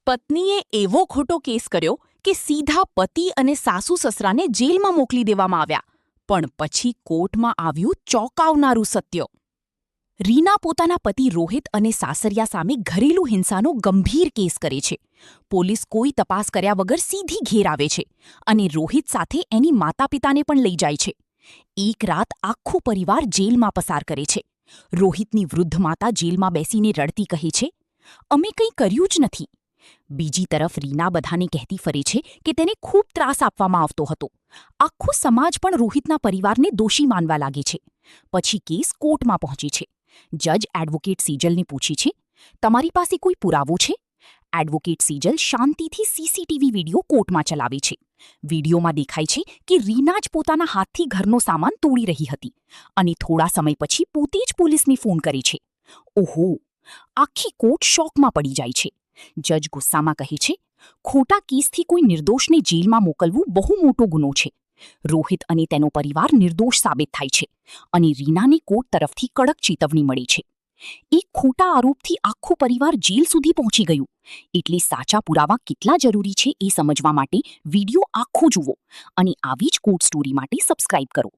પત્નીએ એવો ખોટો કેસ કર્યો કે સીધા પતિ અને સાસુ સસરાને જેલમાં મોકલી દેવામાં આવ્યા. પણ પછી કોર્ટમાં આવ્યું ચોંકાવનારું સત્ય. રીના પોતાના પતિ રોહિત અને સાસરિયા સામે ઘરેલું હિંસાનો ગંભીર કેસ કરે છે. પોલીસ કોઈ તપાસ કર્યા વગર સીધી ઘેર આવે છે અને રોહિત સાથે એની માતા-પિતાને પણ લઈ જાય છે. એક રાત આખો પરિવાર જેલમાં પસાર કરે છે. રોહિતની વૃદ્ધ માતા જેલમાં બેસીને રડતી કહે છે, "અમે કંઈ કર્યું જ નથી." બીજી તરફ રીના બધાને કહેતી ફરે છે કે તેને ખૂબ ત્રાસ આપવામાં આવતો હતો. આખો સમાજ પણ રોહિતના પરિવારને દોષી માનવા લાગે છે. પછી કેસ કોર્ટમાં પહોંચે છે. જજ એડવોકેટ સેજલને પૂછે છે, "તમારી પાસે કોઈ પુરાવો છે?" એડવોકેટ સેજલ શાંતિથી સીસીટીવી વિડીયો કોર્ટમાં ચલાવે છે. વિડીયોમાં દેખાય છે કે રીના જ પોતાના હાથથી ઘરનો સામાન તોડી રહી હતી અને થોડા સમય પછી પોતે જ પોલીસને ફોન કરે છે. ઓહો! આખી કોર્ટ શોકમાં પડી જાય છે. જજ ગુસ્સામાં કહે છે, "ખોટા કેસથી કોઈ નિર્દોષને જેલમાં મોકલવું બહુ મોટો ગુનો છે." રોહિત અને તેનો પરિવાર નિર્દોષ સાબિત થાય છે અને રીનાને કોર્ટ તરફથી કડક ચેતવણી મળે છે. એક ખોટા આરોપથી આખો પરિવાર જેલ સુધી પહોંચી ગયું. એટલે સાચા પુરાવા કેટલા જરૂરી છે એ સમજવા માટે વિડીયો આખો જુઓ અને આવી જ કોર્ટ સ્ટોરી માટે સબસ્ક્રાઇબ કરો.